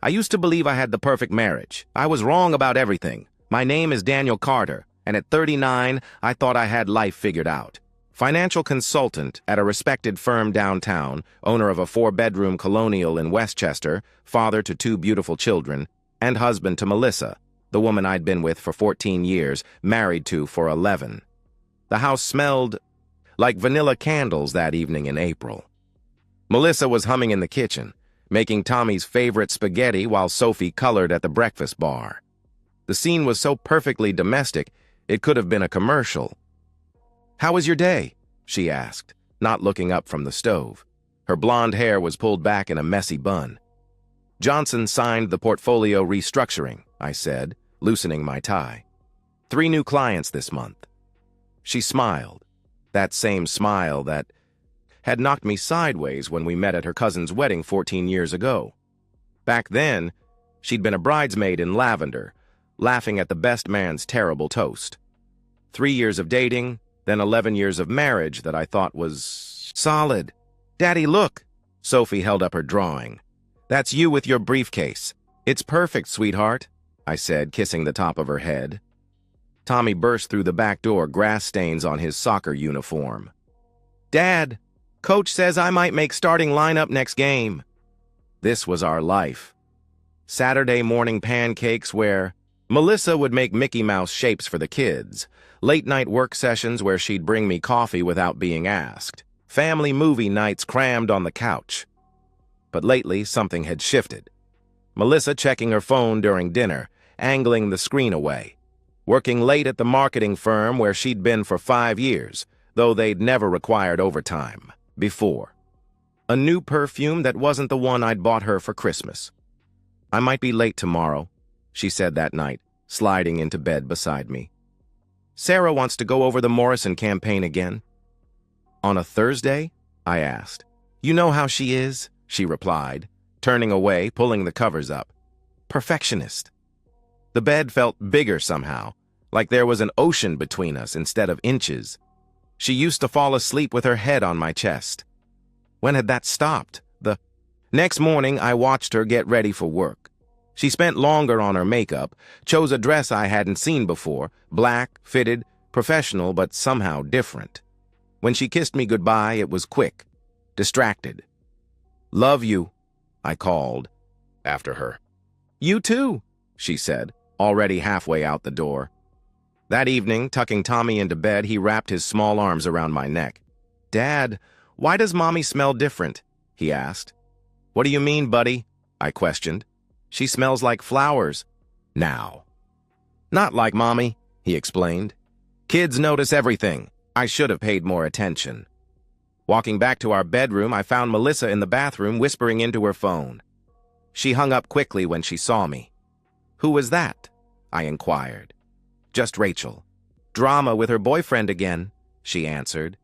I used to believe I had the perfect marriage. I was wrong about everything. My name is Daniel Carter, and at 39, I thought I had life figured out. Financial consultant at a respected firm downtown, owner of a 4-bedroom colonial in Westchester, father to 2 beautiful children, and husband to Melissa, the woman I'd been with for 14 years, married to for 11. The house smelled like vanilla candles that evening in April. Melissa was humming in the kitchen, making Tommy's favorite spaghetti while Sophie colored at the breakfast bar. The scene was so perfectly domestic, it could have been a commercial. "How was your day?" she asked, not looking up from the stove. Her blonde hair was pulled back in a messy bun. "Johnson signed the portfolio restructuring," I said, loosening my tie. "3 new clients this month." She smiled, that same smile that had knocked me sideways when we met at her cousin's wedding 14 years ago. Back then, she'd been a bridesmaid in lavender, laughing at the best man's terrible toast. 3 years of dating, then 11 years of marriage that I thought was solid. "Daddy, look!" Sophie held up her drawing. "That's you with your briefcase." "It's perfect, sweetheart," I said, kissing the top of her head. Tommy burst through the back door, grass stains on his soccer uniform. "Dad, Coach says I might make starting lineup next game." This was our life. Saturday morning pancakes where Melissa would make Mickey Mouse shapes for the kids, late-night work sessions where she'd bring me coffee without being asked, family movie nights crammed on the couch. But lately, something had shifted. Melissa checking her phone during dinner, angling the screen away. Working late at the marketing firm where she'd been for 5 years, though they'd never required overtime before. A new perfume that wasn't the one I'd bought her for Christmas. "I might be late tomorrow," she said that night, sliding into bed beside me. "Sarah wants to go over the Morrison campaign again." "On a Thursday?" I asked. "You know how she is," she replied, turning away, pulling the covers up. "Perfectionist." The bed felt bigger somehow, like there was an ocean between us instead of inches. She used to fall asleep with her head on my chest. When had that stopped? The next morning, I watched her get ready for work. She spent longer on her makeup, chose a dress I hadn't seen before, black, fitted, professional, but somehow different. When she kissed me goodbye, it was quick, distracted. "Love you," I called after her. "You too," she said, already halfway out the door. That evening, tucking Tommy into bed, he wrapped his small arms around my neck. "Dad, why does Mommy smell different?" he asked. "What do you mean, buddy?" I questioned. "She smells like flowers." Now. "Not like Mommy," he explained. "Kids notice everything. I should have paid more attention." Walking back to our bedroom, I found Melissa in the bathroom whispering into her phone. She hung up quickly when she saw me. "Who was that?" I inquired. "Just Rachel. Drama with her boyfriend again," she answered.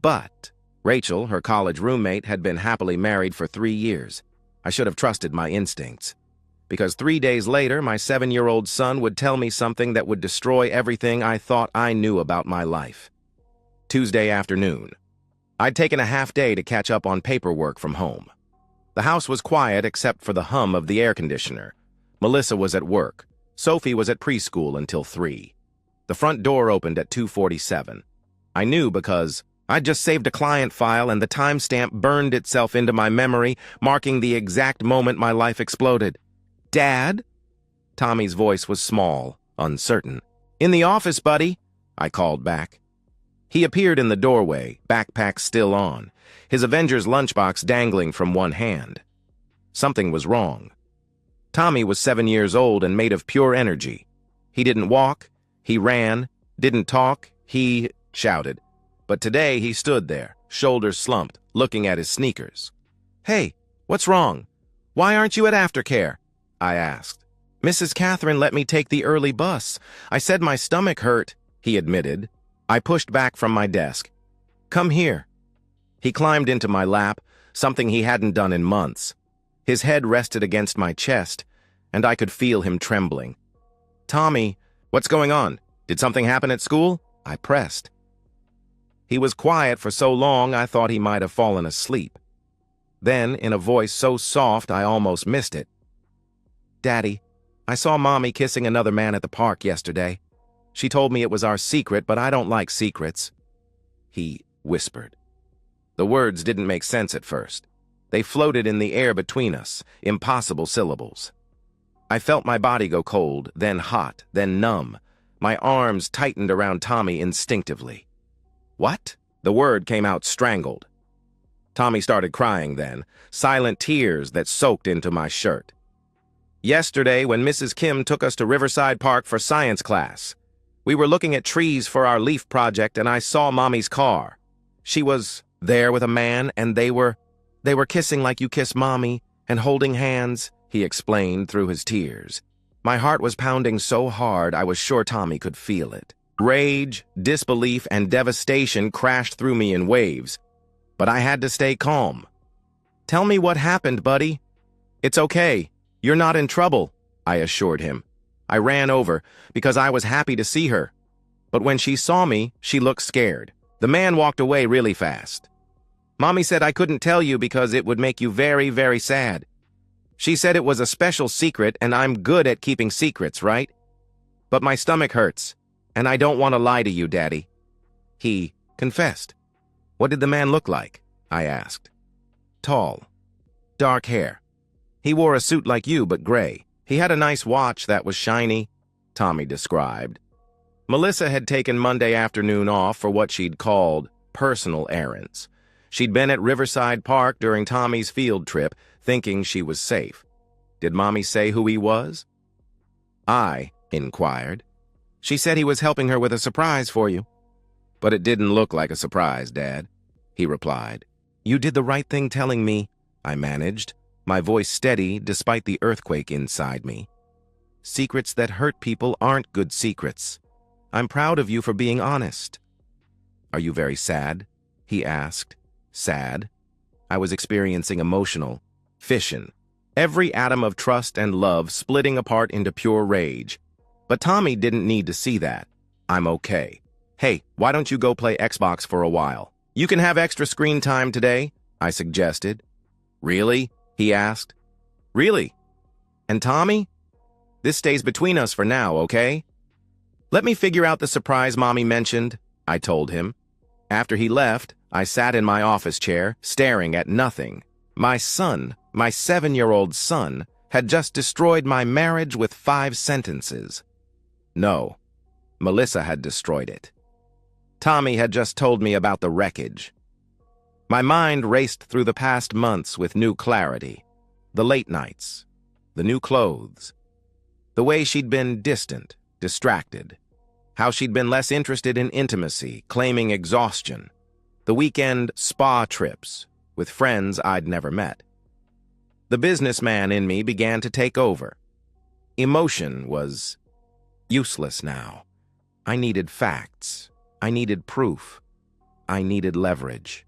But Rachel, her college roommate, had been happily married for 3 years. I should have trusted my instincts. Because 3 days later, my 7-year-old son would tell me something that would destroy everything I thought I knew about my life. Tuesday afternoon. I'd taken a half day to catch up on paperwork from home. The house was quiet except for the hum of the air conditioner. Melissa was at work. Sophie was at preschool until 3. The front door opened at 2:47. I knew because I'd just saved a client file and the timestamp burned itself into my memory, marking the exact moment my life exploded. "Dad?" Tommy's voice was small, uncertain. "In the office, buddy," I called back. He appeared in the doorway, backpack still on, his Avengers lunchbox dangling from one hand. Something was wrong. Tommy was 7 years old and made of pure energy. He didn't walk, he ran, didn't talk, he shouted. But today he stood there, shoulders slumped, looking at his sneakers. "Hey, what's wrong? Why aren't you at aftercare?" I asked. "Mrs. Catherine let me take the early bus. I said my stomach hurt," he admitted. I pushed back from my desk. "Come here." He climbed into my lap, something he hadn't done in months. His head rested against my chest, and I could feel him trembling. "Tommy, what's going on? Did something happen at school?" I pressed. He was quiet for so long I thought he might have fallen asleep. Then, in a voice so soft I almost missed it, Daddy, I saw Mommy kissing another man at the park yesterday. She told me it was our secret, but I don't like secrets. He whispered. The words didn't make sense at first. They floated in the air between us, impossible syllables. I felt my body go cold, then hot, then numb. My arms tightened around Tommy instinctively. What? The word came out strangled. Tommy started crying then, silent tears that soaked into my shirt. Yesterday, when Mrs. Kim took us to Riverside Park for science class, we were looking at trees for our leaf project and I saw Mommy's car. She was there with a man and they were kissing like you kiss Mommy and holding hands, he explained through his tears. My heart was pounding so hard I was sure Tommy could feel it. Rage, disbelief, and devastation crashed through me in waves, but I had to stay calm. Tell me what happened, buddy. It's okay. You're not in trouble, I assured him. I ran over because I was happy to see her. But when she saw me, she looked scared. The man walked away really fast. Mommy said I couldn't tell you because it would make you very, very sad. She said it was a special secret and I'm good at keeping secrets, right? But my stomach hurts, and I don't want to lie to you, Daddy. He confessed. What did the man look like? I asked. Tall. Dark hair. He wore a suit like you, but gray. He had a nice watch that was shiny, Tommy described. Melissa had taken Monday afternoon off for what she'd called personal errands. She'd been at Riverside Park during Tommy's field trip, thinking she was safe. Did Mommy say who he was? I inquired. She said he was helping her with a surprise for you. But it didn't look like a surprise, Dad, he replied. You did the right thing telling me, I managed, my voice steady despite the earthquake inside me. Secrets that hurt people aren't good secrets. I'm proud of you for being honest. Are you very sad? He asked. Sad? I was experiencing emotional fission. Every atom of trust and love splitting apart into pure rage. But Tommy didn't need to see that. I'm okay. Hey, why don't you go play Xbox for a while? You can have extra screen time today, I suggested. Really? He asked. Really? And Tommy? This stays between us for now, okay? Let me figure out the surprise Mommy mentioned, I told him. After he left, I sat in my office chair, staring at nothing. My son, my 7-year-old son, had just destroyed my marriage with 5 sentences. No, Melissa had destroyed it. Tommy had just told me about the wreckage. My mind raced through the past months with new clarity. The late nights, the new clothes, the way she'd been distant, distracted, how she'd been less interested in intimacy, claiming exhaustion, the weekend spa trips with friends I'd never met. The businessman in me began to take over. Emotion was useless now. I needed facts. I needed proof. I needed leverage.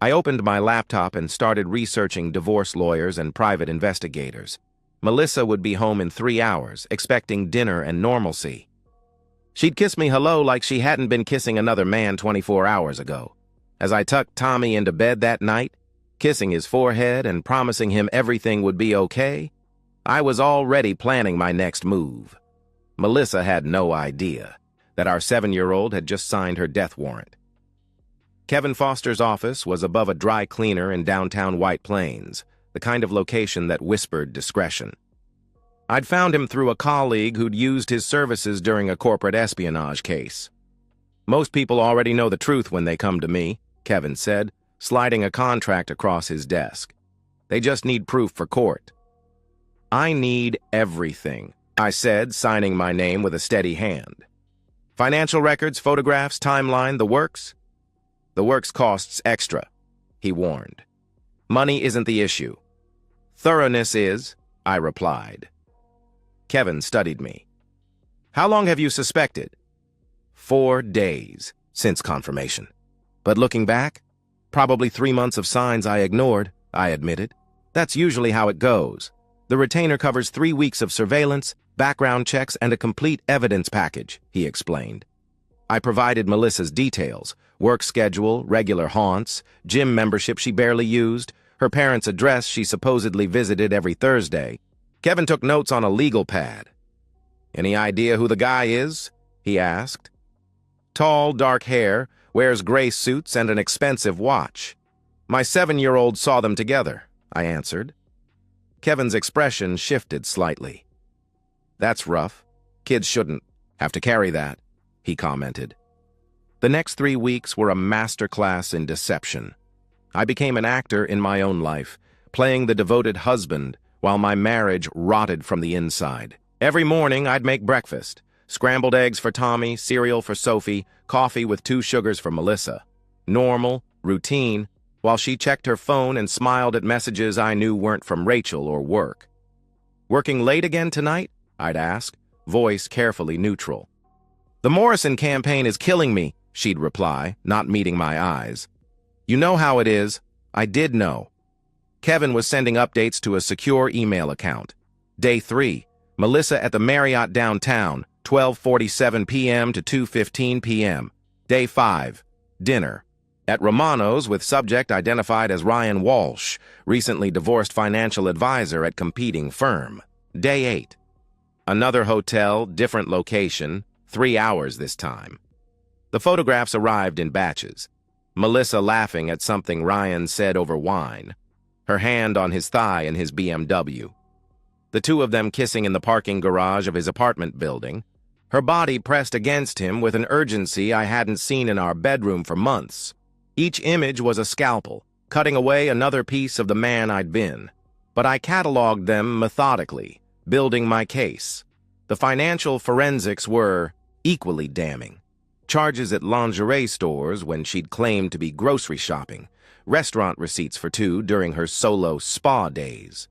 I opened my laptop and started researching divorce lawyers and private investigators. Melissa would be home in 3 hours, expecting dinner and normalcy. She'd kiss me hello like she hadn't been kissing another man 24 hours ago. As I tucked Tommy into bed that night, kissing his forehead and promising him everything would be okay, I was already planning my next move. Melissa had no idea that our 7-year-old had just signed her death warrant. Kevin Foster's office was above a dry cleaner in downtown White Plains, the kind of location that whispered discretion. I'd found him through a colleague who'd used his services during a corporate espionage case. Most people already know the truth when they come to me, Kevin said, sliding a contract across his desk. They just need proof for court. I need everything, I said, signing my name with a steady hand. Financial records, photographs, timeline, the works? The works costs extra, he warned. Money isn't the issue. Thoroughness is, I replied. Kevin studied me. How long have you suspected? 4 days since confirmation. But looking back, probably 3 months of signs I ignored, I admitted. That's usually how it goes. The retainer covers 3 weeks of surveillance, background checks, and a complete evidence package, he explained. I provided Melissa's details, work schedule, regular haunts, gym membership she barely used, her parents' address she supposedly visited every Thursday. Kevin took notes on a legal pad. "Any idea who the guy is?" he asked. "Tall, dark hair, wears gray suits and an expensive watch. My 7-year-old saw them together," I answered. Kevin's expression shifted slightly. "That's rough. Kids shouldn't have to carry that," he commented. The next 3 weeks were a masterclass in deception. I became an actor in my own life, playing the devoted husband while my marriage rotted from the inside. Every morning I'd make breakfast: scrambled eggs for Tommy, cereal for Sophie, coffee with 2 sugars for Melissa. Normal, routine, while she checked her phone and smiled at messages I knew weren't from Rachel or work. "Working late again tonight?" I'd ask, voice carefully neutral. "The Morrison campaign is killing me," she'd reply, not meeting my eyes. "You know how it is." I did know. Kevin was sending updates to a secure email account. Day 3, Melissa at the Marriott downtown, 12:47 p.m. to 2:15 p.m. Day 5, dinner at Romano's with subject identified as Ryan Walsh, recently divorced financial advisor at competing firm. Day 8, another hotel, different location, 3 hours this time. The photographs arrived in batches. Melissa laughing at something Ryan said over wine, her hand on his thigh in his BMW. The 2 of them kissing in the parking garage of his apartment building, her body pressed against him with an urgency I hadn't seen in our bedroom for months. Each image was a scalpel, cutting away another piece of the man I'd been. But I cataloged them methodically, building my case. The financial forensics were equally damning. Charges at lingerie stores when she'd claimed to be grocery shopping, restaurant receipts for 2 during her solo spa days.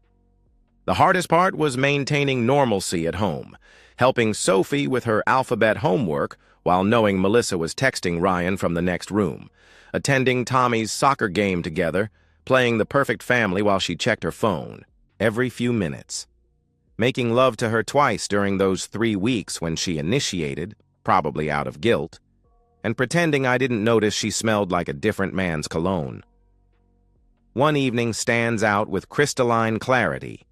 The hardest part was maintaining normalcy at home, helping Sophie with her alphabet homework while knowing Melissa was texting Ryan from the next room, attending Tommy's soccer game together, playing the perfect family while she checked her phone, every few minutes. Making love to her twice during those 3 weeks when she initiated, probably out of guilt, and pretending I didn't notice she smelled like a different man's cologne. One evening stands out with crystalline clarity.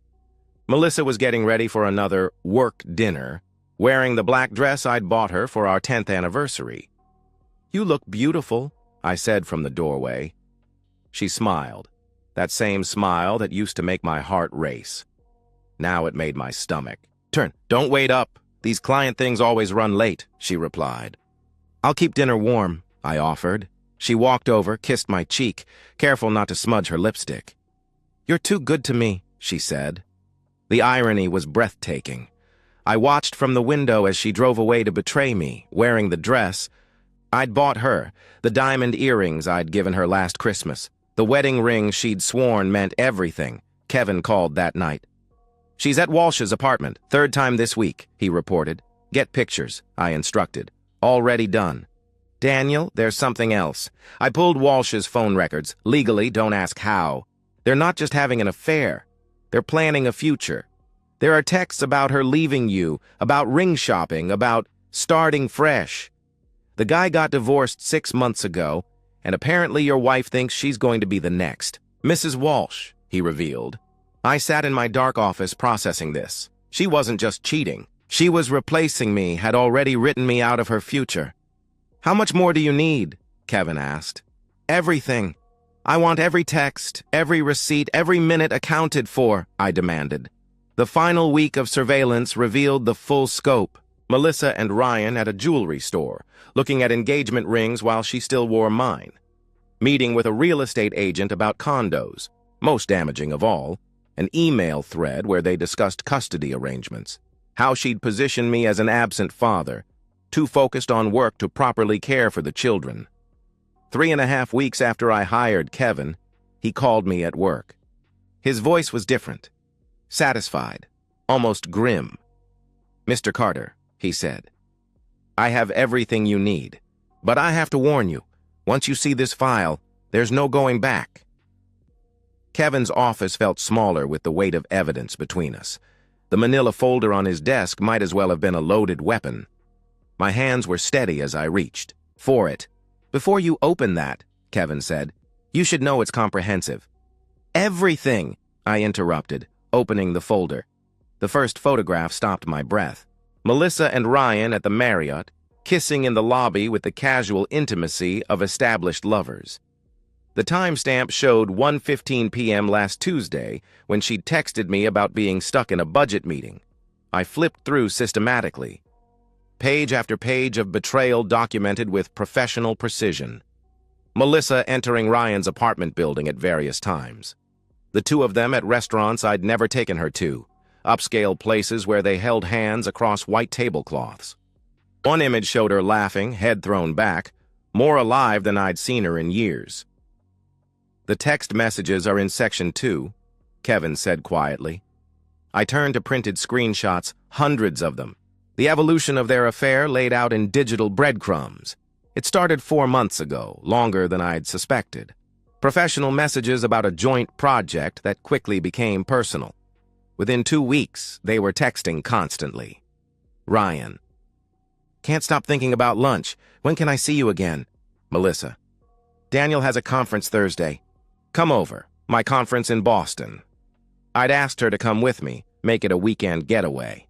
Melissa was getting ready for another work dinner, wearing the black dress I'd bought her for our 10th anniversary. "You look beautiful," I said from the doorway. She smiled, that same smile that used to make my heart race. Now it made my stomach turn. "Don't wait up. These client things always run late," she replied. "I'll keep dinner warm," I offered. She walked over, kissed my cheek, careful not to smudge her lipstick. "You're too good to me," she said. The irony was breathtaking. I watched from the window as she drove away to betray me, wearing the dress I'd bought her, the diamond earrings I'd given her last Christmas, the wedding ring she'd sworn meant everything, Kevin called that night. "She's at Walsh's apartment, 3rd time this week," he reported. "Get pictures," I instructed. "Already done." "Daniel, there's something else. I pulled Walsh's phone records. Legally, don't ask how. They're not just having an affair. They're planning a future. There are texts about her leaving you, about ring shopping, about starting fresh. The guy got divorced 6 months ago, and apparently your wife thinks she's going to be the next. Mrs. Walsh," he revealed. I sat in my dark office processing this. She wasn't just cheating. She was replacing me, had already written me out of her future. "How much more do you need?" Kevin asked. "Everything. I want every text, every receipt, every minute accounted for," I demanded. The final week of surveillance revealed the full scope. Melissa and Ryan at a jewelry store, looking at engagement rings while she still wore mine. Meeting with a real estate agent about condos. Most damaging of all, an email thread where they discussed custody arrangements. How she'd position me as an absent father, too focused on work to properly care for the children. 3.5 weeks after I hired Kevin, he called me at work. His voice was different, satisfied, almost grim. "Mr. Carter," he said, "I have everything you need, but I have to warn you, once you see this file, there's no going back." Kevin's office felt smaller with the weight of evidence between us. The manila folder on his desk might as well have been a loaded weapon. My hands were steady as I reached for it. "Before you open that," Kevin said, "you should know it's comprehensive." "Everything," I interrupted, opening the folder. The first photograph stopped my breath. Melissa and Ryan at the Marriott, kissing in the lobby with the casual intimacy of established lovers. The timestamp showed 1:15 p.m. last Tuesday when she texted me about being stuck in a budget meeting. I flipped through systematically. Page after page of betrayal documented with professional precision. Melissa entering Ryan's apartment building at various times. The two of them at restaurants I'd never taken her to, upscale places where they held hands across white tablecloths. One image showed her laughing, head thrown back, more alive than I'd seen her in years. "The text messages are in section 2, Kevin said quietly. I turned to printed screenshots, hundreds of them. The evolution of their affair laid out in digital breadcrumbs. It started 4 months ago, longer than I'd suspected. Professional messages about a joint project that quickly became personal. Within 2 weeks, they were texting constantly. Ryan. Can't stop thinking about lunch. When can I see you again? Melissa. Daniel has a conference Thursday. Come over. My conference in Boston. I'd asked her to come with me, make it a weekend getaway.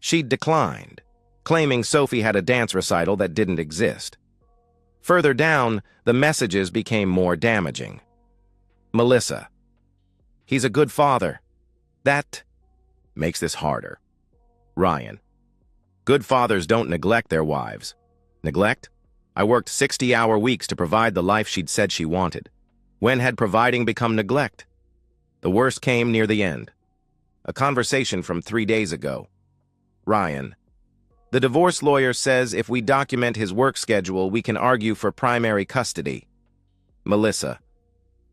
She'd declined, claiming Sophie had a dance recital that didn't exist. Further down, the messages became more damaging. Melissa. He's a good father. That makes this harder. Ryan. Good fathers don't neglect their wives. Neglect? I worked 60-hour weeks to provide the life she'd said she wanted. When had providing become neglect? The worst came near the end. A conversation from 3 days ago. Ryan. The divorce lawyer says if we document his work schedule, we can argue for primary custody. Melissa.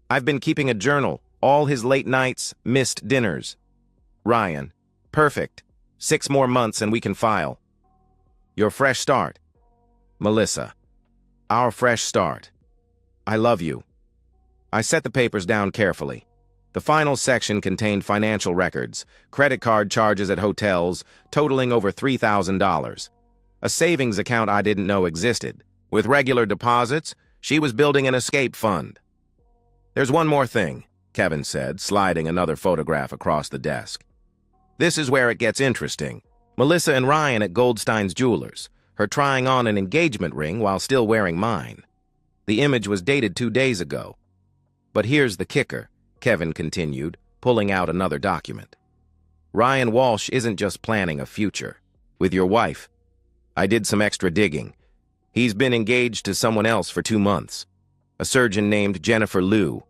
I've been keeping a journal, all his late nights, missed dinners. Ryan. Perfect. 6 more months and we can file. Your fresh start. Melissa. Our fresh start. I love you. I set the papers down carefully. The final section contained financial records, credit card charges at hotels, totaling over $3,000. A savings account I didn't know existed. With regular deposits, she was building an escape fund. There's one more thing, Kevin said, sliding another photograph across the desk. This is where it gets interesting. Melissa and Ryan at Goldstein's Jewelers, her trying on an engagement ring while still wearing mine. The image was dated 2 days ago. But here's the kicker, Kevin continued, pulling out another document. Ryan Walsh isn't just planning a future. With your wife. I did some extra digging. He's been engaged to someone else for 2 months. A surgeon named Jennifer Liu.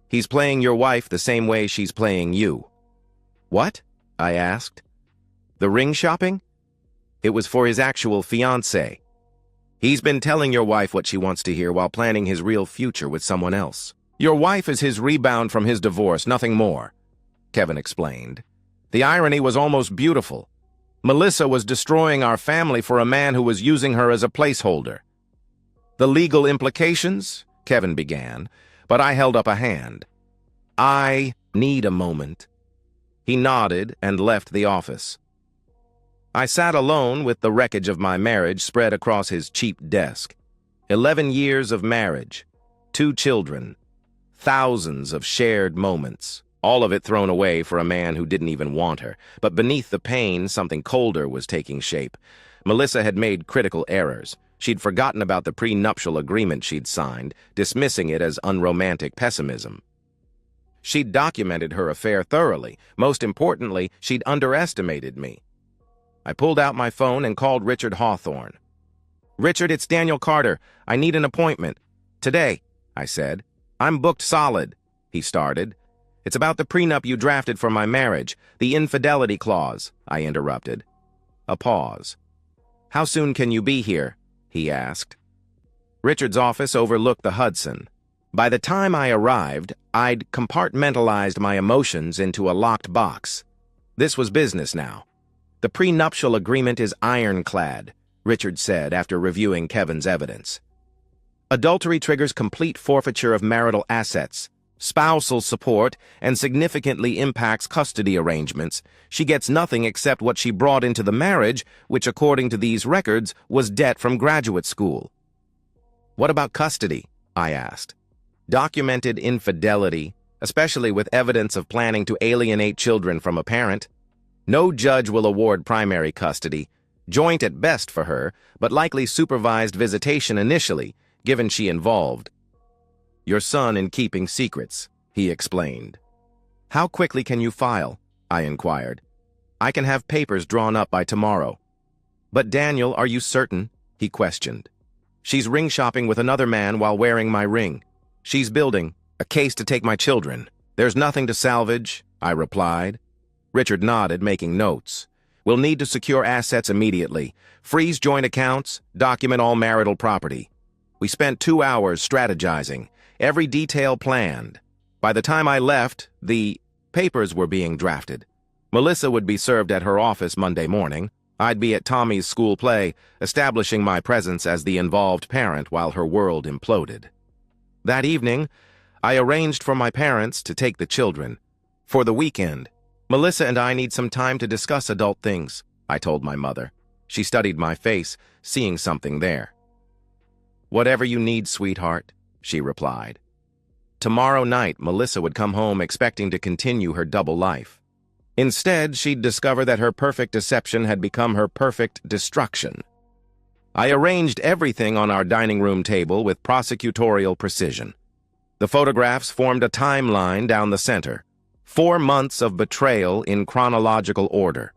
He's playing your wife the same way she's playing you. What? I asked. The ring shopping? It was for his actual fiancée. He's been telling your wife what she wants to hear while planning his real future with someone else. Your wife is his rebound from his divorce, nothing more, Kevin explained. The irony was almost beautiful. Melissa was destroying our family for a man who was using her as a placeholder. The legal implications? Kevin began, but I held up a hand. I need a moment. He nodded and left the office. I sat alone with the wreckage of my marriage spread across his cheap desk. 11 years of marriage, 2 children, thousands of shared moments, all of it thrown away for a man who didn't even want her. But beneath the pain, something colder was taking shape. Melissa had made critical errors. She'd forgotten about the prenuptial agreement she'd signed, dismissing it as unromantic pessimism. She'd documented her affair thoroughly. Most importantly, she'd underestimated me. I pulled out my phone and called Richard Hawthorne. Richard, it's Daniel Carter. I need an appointment. Today, I said. I'm booked solid, he started. It's about the prenup you drafted for my marriage, the infidelity clause, I interrupted. A pause. How soon can you be here? He asked. Richard's office overlooked the Hudson. By the time I arrived, I'd compartmentalized my emotions into a locked box. This was business now. The prenuptial agreement is ironclad, Richard said after reviewing Kevin's evidence. Adultery triggers complete forfeiture of marital assets, spousal support, and significantly impacts custody arrangements. She gets nothing except what she brought into the marriage, which, according to these records, was debt from graduate school. What about custody? I asked. Documented infidelity, especially with evidence of planning to alienate children from a parent. No judge will award primary custody, joint at best for her, but likely supervised visitation initially, given she involved your son in keeping secrets, he explained. How quickly can you file? I inquired. I can have papers drawn up by tomorrow. But Daniel, are you certain? He questioned. She's ring shopping with another man while wearing my ring. She's building a case to take my children. There's nothing to salvage, I replied. Richard nodded, making notes. We'll need to secure assets immediately. Freeze joint accounts, document all marital property. We spent 2 hours strategizing, every detail planned. By the time I left, the papers were being drafted. Melissa would be served at her office Monday morning. I'd be at Tommy's school play, establishing my presence as the involved parent while her world imploded. That evening, I arranged for my parents to take the children. For the weekend, Melissa and I need some time to discuss adult things, I told my mother. She studied my face, seeing something there. Whatever you need, sweetheart, she replied. Tomorrow night, Melissa would come home expecting to continue her double life. Instead, she'd discover that her perfect deception had become her perfect destruction. I arranged everything on our dining room table with prosecutorial precision. The photographs formed a timeline down the center. 4 months of betrayal in chronological order.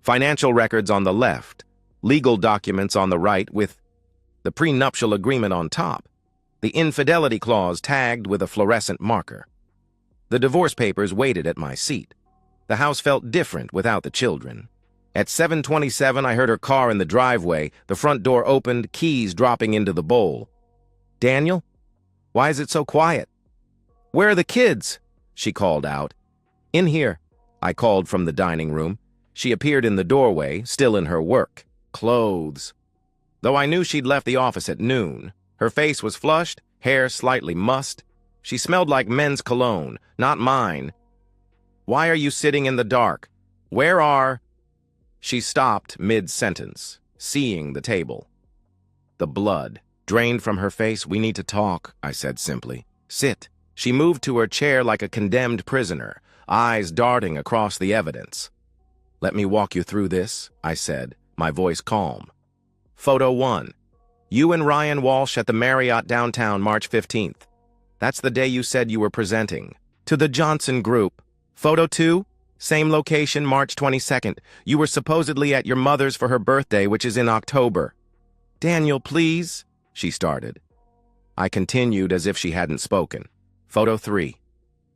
Financial records on the left, legal documents on the right with the prenuptial agreement on top, the infidelity clause tagged with a fluorescent marker. The divorce papers waited at my seat. The house felt different without the children. At 7:27, I heard her car in the driveway, the front door opened, keys dropping into the bowl. Daniel? Why is it so quiet? Where are the kids? She called out. In here, I called from the dining room. She appeared in the doorway, still in her work. Clothes. Though I knew she'd left the office at noon, her face was flushed, hair slightly mussed. She smelled like men's cologne, not mine. Why are you sitting in the dark? Where are... She stopped mid-sentence, seeing the table. The blood drained from her face. We need to talk, I said simply. Sit. She moved to her chair like a condemned prisoner, eyes darting across the evidence. Let me walk you through this, I said, my voice calm. Photo 1. You and Ryan Walsh at the Marriott downtown, March 15th. That's the day you said you were presenting. To the Johnson Group. Photo 2. Same location, March 22nd. You were supposedly at your mother's for her birthday, which is in October. Daniel, please, she started. I continued as if she hadn't spoken. Photo 3.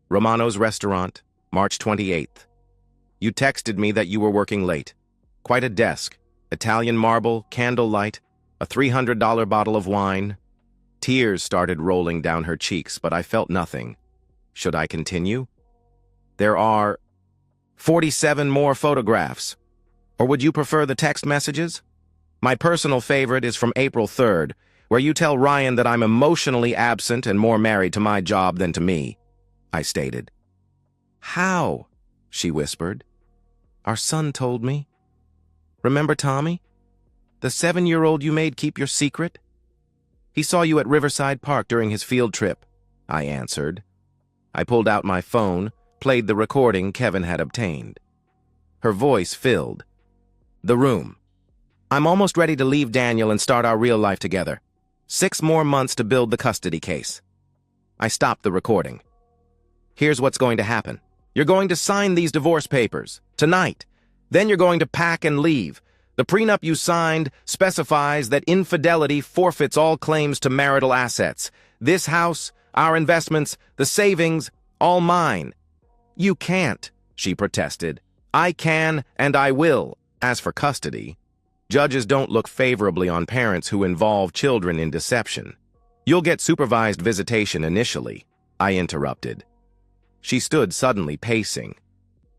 Romano's restaurant, March 28th. You texted me that you were working late. Quite a desk, Italian marble, candlelight, a $300 bottle of wine. Tears started rolling down her cheeks, but I felt nothing. Should I continue? There are 47 more photographs. Or would you prefer the text messages? My personal favorite is from April 3rd, where you tell Ryan that I'm emotionally absent and more married to my job than to me, I stated. How? She whispered. Our son told me. Remember Tommy? The 7-year-old you made keep your secret? He saw you at Riverside Park during his field trip, I answered. I pulled out my phone, played the recording Kevin had obtained. Her voice filled the room. I'm almost ready to leave Daniel and start our real life together. 6 more months to build the custody case. I stopped the recording. Here's what's going to happen. You're going to sign these divorce papers tonight. Then you're going to pack and leave. The prenup you signed specifies that infidelity forfeits all claims to marital assets. This house, our investments, the savings, all mine. You can't, she protested. I can and I will. As for custody, judges don't look favorably on parents who involve children in deception. You'll get supervised visitation initially, I interrupted. She stood suddenly pacing.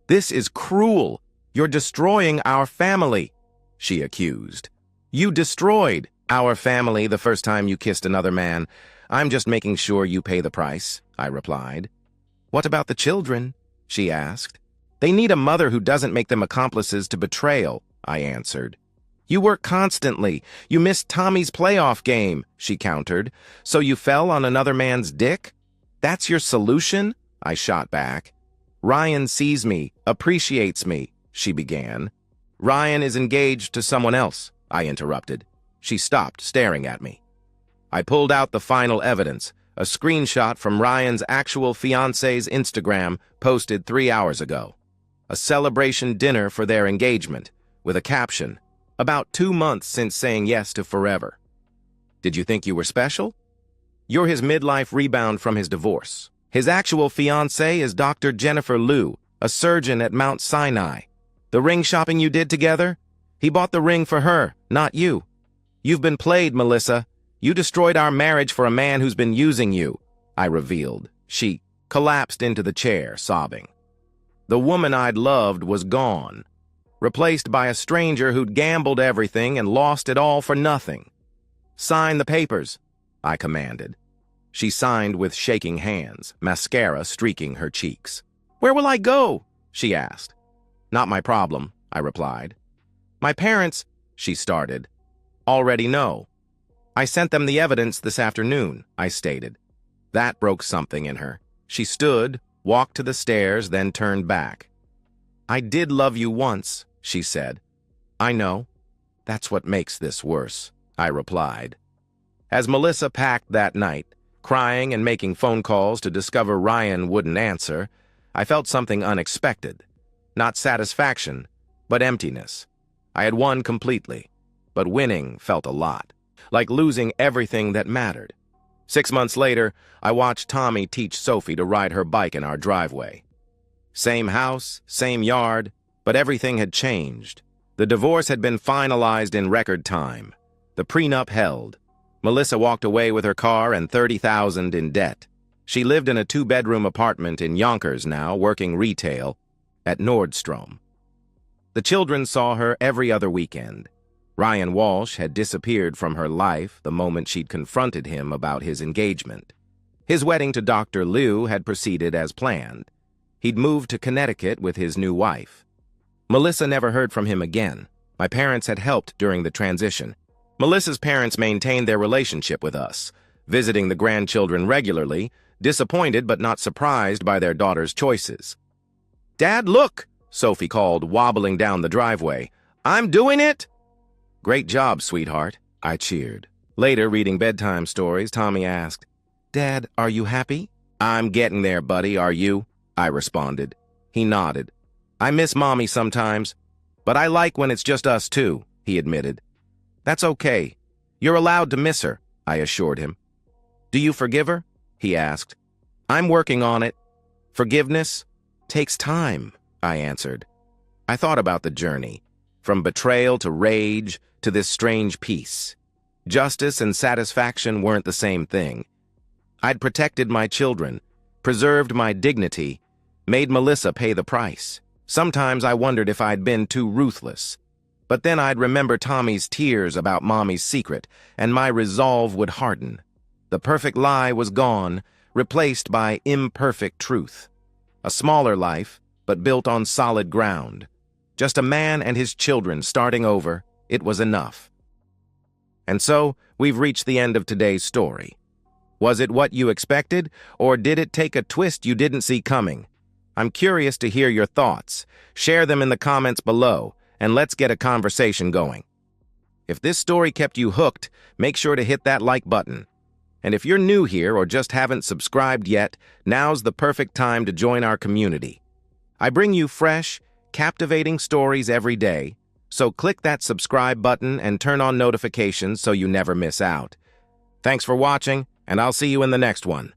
This is cruel. You're destroying our family, she accused. You destroyed our family the first time you kissed another man. I'm just making sure you pay the price, I replied. What about the children? She asked. They need a mother who doesn't make them accomplices to betrayal, I answered. You work constantly. You missed Tommy's playoff game, she countered. So you fell on another man's dick? That's your solution? I shot back. Ryan sees me, appreciates me, she began. Ryan is engaged to someone else, I interrupted. She stopped, staring at me. I pulled out the final evidence, a screenshot from Ryan's actual fiancé's Instagram posted 3 hours ago. A celebration dinner for their engagement, with a caption, "About 2 months since saying yes to forever." Did you think you were special? You're his midlife rebound from his divorce. His actual fiancée is Dr. Jennifer Liu, a surgeon at Mount Sinai. The ring shopping you did together? He bought the ring for her, not you. You've been played, Melissa. You destroyed our marriage for a man who's been using you, I revealed. She collapsed into the chair, sobbing. The woman I'd loved was gone, replaced by a stranger who'd gambled everything and lost it all for nothing. Sign the papers, I commanded. She signed with shaking hands, mascara streaking her cheeks. Where will I go? She asked. Not my problem, I replied. My parents, she started, already know. I sent them the evidence this afternoon, I stated. That broke something in her. She stood, walked to the stairs, then turned back. I did love you once, she said. I know. That's what makes this worse, I replied. As Melissa packed that night, crying and making phone calls to discover Ryan wouldn't answer, I felt something unexpected. Not satisfaction, but emptiness. I had won completely, but winning felt a lot, like losing everything that mattered. 6 months later, I watched Tommy teach Sophie to ride her bike in our driveway. Same house, same yard, but everything had changed. The divorce had been finalized in record time. The prenup held. Melissa walked away with her car and $30,000 in debt. She lived in a 2-bedroom apartment in Yonkers now, working retail at Nordstrom. The children saw her every other weekend. Ryan Walsh had disappeared from her life the moment she'd confronted him about his engagement. His wedding to Dr. Liu had proceeded as planned. He'd moved to Connecticut with his new wife. Melissa never heard from him again. My parents had helped during the transition. Melissa's parents maintained their relationship with us, visiting the grandchildren regularly, disappointed but not surprised by their daughter's choices. Dad, look, Sophie called, wobbling down the driveway. I'm doing it! Great job, sweetheart, I cheered. Later, reading bedtime stories, Tommy asked, Dad, are you happy? I'm getting there, buddy, are you? I responded. He nodded. I miss Mommy sometimes, but I like when it's just us two, he admitted. That's okay. You're allowed to miss her, I assured him. Do you forgive her? He asked. I'm working on it. Forgiveness takes time, I answered. I thought about the journey, from betrayal to rage to this strange peace. Justice and satisfaction weren't the same thing. I'd protected my children, preserved my dignity, made Melissa pay the price. Sometimes I wondered if I'd been too ruthless. But then I'd remember Tommy's tears about Mommy's secret, and my resolve would harden. The perfect lie was gone, replaced by imperfect truth. A smaller life, but built on solid ground. Just a man and his children starting over. It was enough. And so, we've reached the end of today's story. Was it what you expected, or did it take a twist you didn't see coming? I'm curious to hear your thoughts. Share them in the comments below, and let's get a conversation going. If this story kept you hooked, make sure to hit that like button. And if you're new here or just haven't subscribed yet, now's the perfect time to join our community. I bring you fresh, captivating stories every day, so click that subscribe button and turn on notifications so you never miss out. Thanks for watching, and I'll see you in the next one.